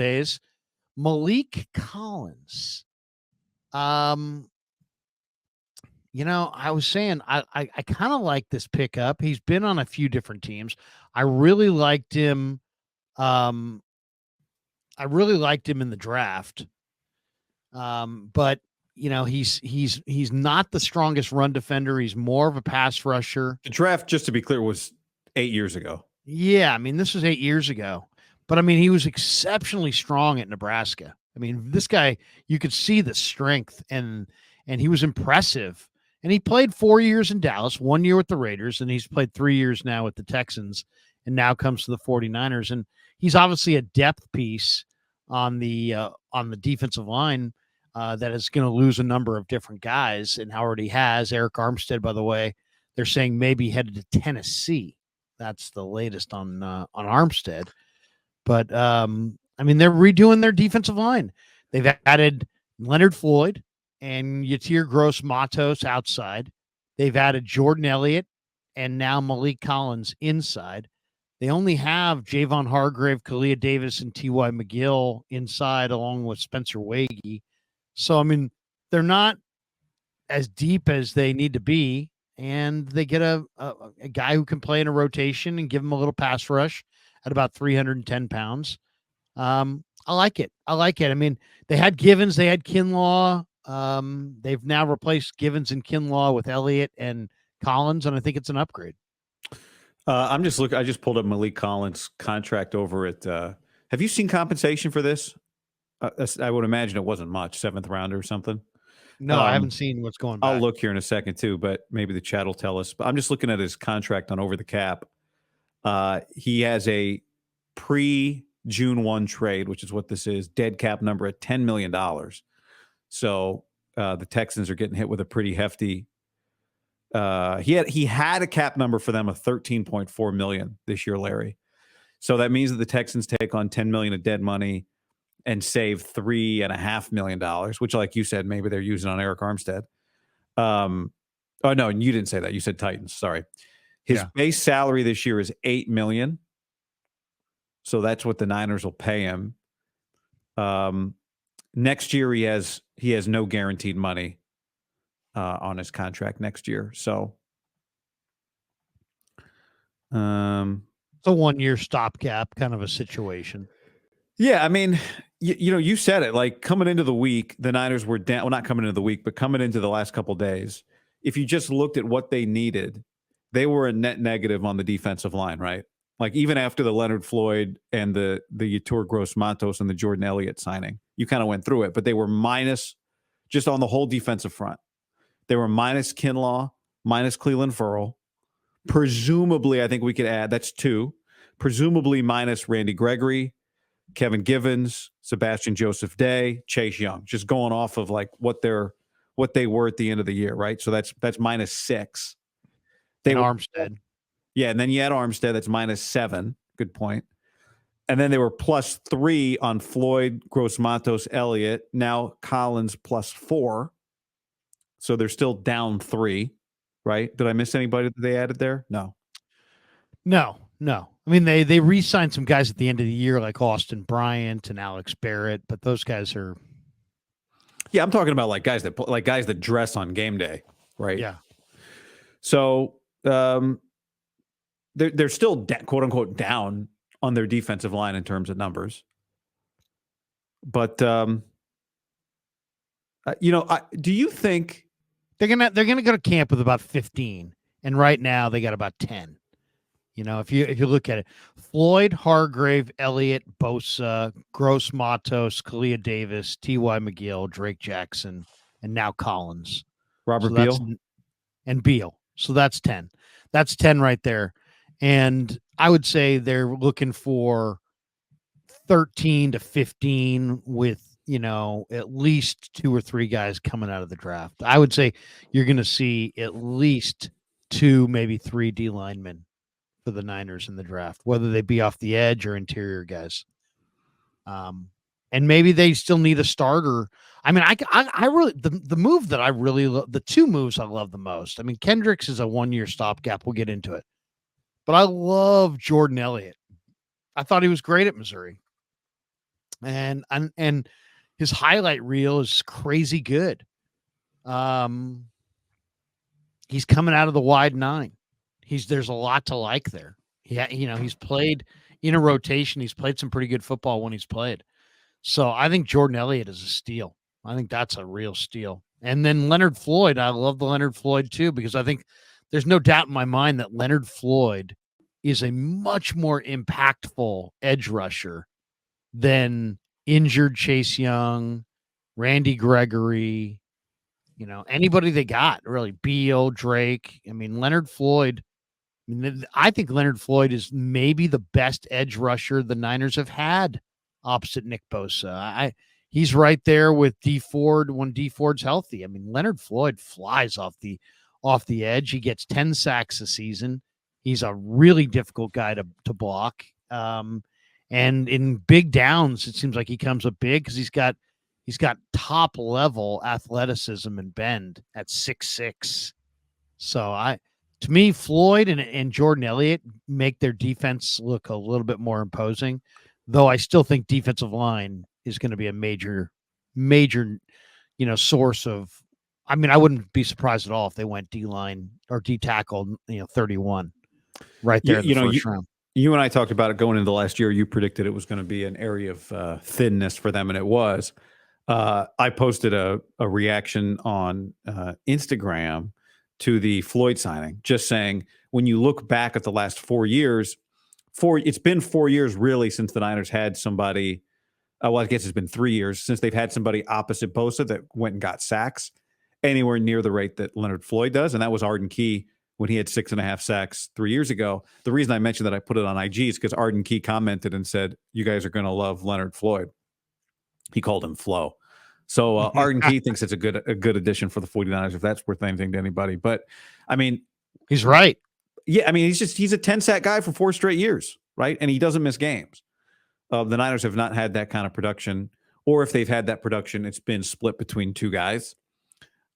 days. Malik Collins. I was saying I kind of like this pickup. He's been on a few different teams. I really liked him. I really liked him in the draft. But he's not the strongest run defender. He's more of a pass rusher. The draft, just to be clear, was 8 years ago. Yeah, I mean, this was 8 years ago. But I mean, he was exceptionally strong at Nebraska. I mean, this guy, you could see the strength and he was impressive. And he played 4 years in Dallas, 1 year with the Raiders, and he's played 3 years now with the Texans, and now comes to the 49ers. And he's obviously a depth piece on the defensive line that is going to lose a number of different guys, and already has. Eric Armstead, by the way, they're saying maybe headed to Tennessee. That's the latest on Armstead. But I mean, they're redoing their defensive line. They've added Leonard Floyd and Yetur Gross-Matos outside. They've added Jordan Elliott and now Malik Collins inside. They only have Javon Hargrave, Kalia Davis, and T.Y. McGill inside, along with Spencer Wagee. So, I mean, they're not as deep as they need to be, and they get a guy who can play in a rotation and give him a little pass rush at about 310 pounds. I like it. I mean, they had Givens, they had Kinlaw. They've now replaced Givens and Kinlaw with Elliott and Collins, and I think it's an upgrade. I'm just looking. I just pulled up Malik Collins' contract over at. Have you seen compensation for this? I would imagine it wasn't much, 7th rounder or something. No, I haven't seen what's going back. I'll look here in a second too, but maybe the chat will tell us. But I'm just looking at his contract on Over the Cap. He has a pre-June 1 trade, which is what this is, dead cap number at $10 million. So the Texans are getting hit with a pretty hefty. He had a cap number for them of $13.4 million this year, Larry. So that means that the Texans take on $10 million of dead money and save $3.5 million, which, like you said, maybe they're using on Eric Armstead. Oh no, you didn't say that. You said Titans. Sorry. His base salary this year is $8 million. So that's what the Niners will pay him. Next year he has no guaranteed money on his contract next year. So it's a 1 year stopgap kind of a situation. Yeah, I mean, you said it. Like, coming into the week, the Niners were down. Well, not coming into the week, but coming into the last couple of days. If you just looked at what they needed, they were a net negative on the defensive line, right? Like, even after the Leonard Floyd and the Yetur Gross-Matos and the Jordan Elliott signing, you kind of went through it, but they were minus just on the whole defensive front. They were minus Kinlaw, minus Cleveland Ferrell. Presumably, I think we could add, that's 2. Presumably minus Randy Gregory, Kevin Givens, Sebastian Joseph Day, Chase Young, just going off of like what they were at the end of the year, right? So that's minus 6. Armstead. Yeah, and then you had Armstead, that's minus 7. Good point. And then they were plus 3 on Floyd, Gross-Matos, Elliott. Now Collins plus 4. So they're still down 3, right? Did I miss anybody that they added there? No. I mean, they re-signed some guys at the end of the year, like Austin Bryant and Alex Barrett, but those guys are. Yeah, I'm talking about like guys that dress on game day, right? Yeah. So they're still quote unquote down on their defensive line in terms of numbers, but do you think they're gonna go to camp with about 15, and right now they got about 10. If you look at it, Floyd, Hargrave, Elliott, Bosa, Gross-Matos, Kalia Davis, T.Y. McGill, Drake Jackson, and now Collins. Robert Beal. And Beal. So that's 10. That's 10 right there. And I would say they're looking for 13 to 15 with, at least 2 or 3 guys coming out of the draft. I would say you're going to see at least 2, maybe 3 D linemen for the Niners in the draft, whether they be off the edge or interior guys. And maybe they still need a starter. I mean, I really, the move that I really love, the 2 moves I love the most. I mean, Kendricks is a 1 year stopgap. We'll get into it, but I love Jordan Elliott. I thought he was great at Missouri. and his highlight reel is crazy good. He's coming out of the wide nine. There's a lot to like there. He's played in a rotation. He's played some pretty good football when he's played. So I think Jordan Elliott is a steal. I think that's a real steal. And then Leonard Floyd, I love the Leonard Floyd too, because I think there's no doubt in my mind that Leonard Floyd is a much more impactful edge rusher than injured Chase Young, Randy Gregory, anybody they got, really. Beal, Drake. I mean, Leonard Floyd. I think Leonard Floyd is maybe the best edge rusher the Niners have had opposite Nick Bosa. He's right there with D Ford when D Ford's healthy. I mean, Leonard Floyd flies off the edge. He gets 10 sacks a season. He's a really difficult guy to block. And in big downs, it seems like he comes up big because he's got top level athleticism and bend at 6'6". So to me, Floyd and Jordan Elliott make their defense look a little bit more imposing, though I still think defensive line is going to be a major, source of. I mean, I wouldn't be surprised at all if they went D line or D tackle, 31, right there. First round. You and I talked about it going into the last year. You predicted it was going to be an area of thinness for them, and it was. I posted a reaction on Instagram to the Floyd signing, just saying when you look back at the last 4 years, it's been 4 years really since the Niners had somebody. Well, I guess it's been 3 years since they've had somebody opposite Bosa that went and got sacks anywhere near the rate that Leonard Floyd does, and that was Arden Key when he had 6.5 sacks 3 years ago. The reason I mentioned that I put it on IG is because Arden Key commented and said, "You guys are going to love Leonard Floyd." He called him Flo. So Arden Key thinks it's a good addition for the 49ers, if that's worth anything to anybody. But, I mean. He's right. Yeah, I mean, he's a 10-sack guy for 4 straight years, right? And he doesn't miss games. The Niners have not had that kind of production. Or if they've had that production, it's been split between 2 guys.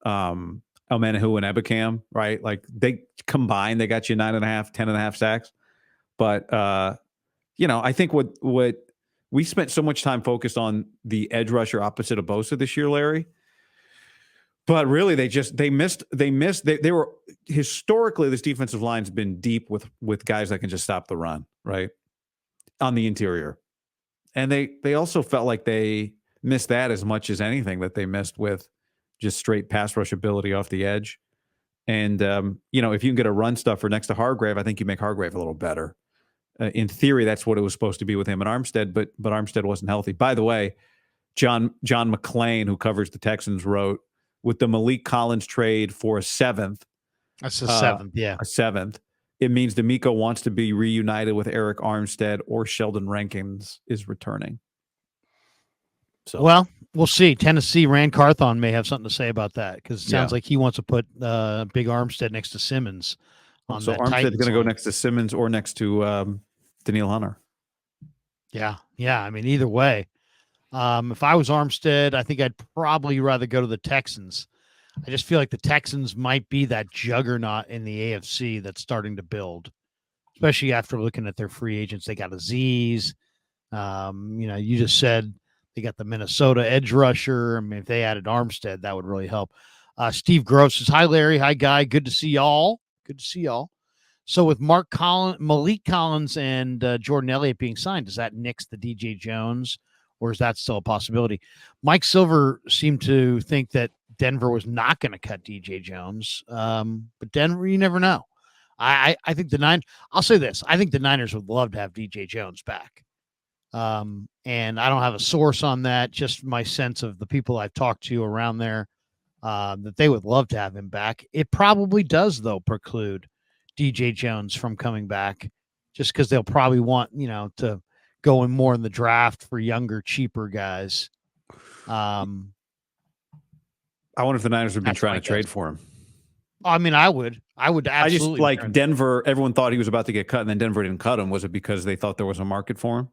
Elmenahu and Ebukam, right? Like, they combined, they got you 9.5, 10.5 sacks. But, I think what we spent so much time focused on the edge rusher opposite of Bosa this year, Larry. But really, they missed. They were historically, this defensive line's been deep with guys that can just stop the run, right, on the interior. And they also felt like they missed that as much as anything that they missed with just straight pass rush ability off the edge. And if you can get a run stuffer next to Hargrave, I think you make Hargrave a little better. In theory, that's what it was supposed to be with him and Armstead, but Armstead wasn't healthy. By the way, John McClain, who covers the Texans, wrote, with the Malik Collins trade for a 7th. That's a 7th, yeah. A 7th. It means D'Amico wants to be reunited with Eric Armstead or Sheldon Rankins is returning. So, well, we'll see. Tennessee, Rand Carthon may have something to say about that because it sounds like he wants to put Big Armstead next to Simmons. So Armstead's going to go next to Simmons or next to Danielle Hunter. Yeah. I mean, either way. If I was Armstead, I think I'd probably rather go to the Texans. I just feel like the Texans might be that juggernaut in the AFC that's starting to build, especially after looking at their free agents. They got Aziz. You just said they got the Minnesota edge rusher. I mean, if they added Armstead, that would really help. Steve Gross says, "Hi, Larry. Hi, Guy. Good to see y'all. Good to see y'all." So with Malik Collins and Jordan Elliott being signed, does that nix the DJ Jones, or is that still a possibility? Mike Silver seemed to think that Denver was not going to cut DJ Jones, but Denver, you never know. I think I'll say this. I think the Niners would love to have DJ Jones back. And I don't have a source on that, just my sense of the people I've talked to around there, that they would love to have him back. It probably does, though, preclude DJ Jones from coming back, just because they'll probably want, to go in more in the draft for younger, cheaper guys. I wonder if the Niners have been trying to trade for him. I mean, I would absolutely. I just like Denver. Everyone thought he was about to get cut, and then Denver didn't cut him. Was it because they thought there was a market for him?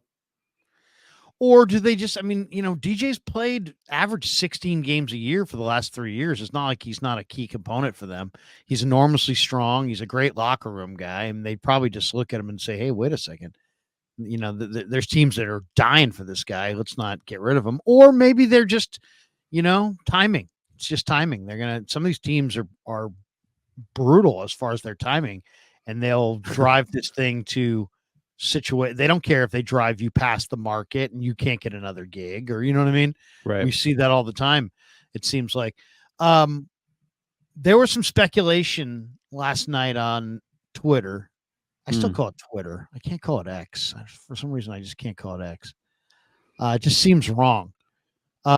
Or do they just, DJ's played average 16 games a year for the last 3 years. It's not like he's not a key component for them. He's enormously strong. He's a great locker room guy. And they'd probably just look at him and say, hey, wait a second. You know, there's teams that are dying for this guy. Let's not get rid of him. Or maybe they're just, timing. It's just timing. Some of these teams are brutal as far as their timing, and they'll drive this thing to situate. They don't care if they drive you past the market and you can't get another gig, or you know what I mean? Right. We see that all the time. It seems like there was some speculation last night on Twitter. I still call it Twitter. I can't call it X. For some reason, I just can't call it X. It just seems wrong.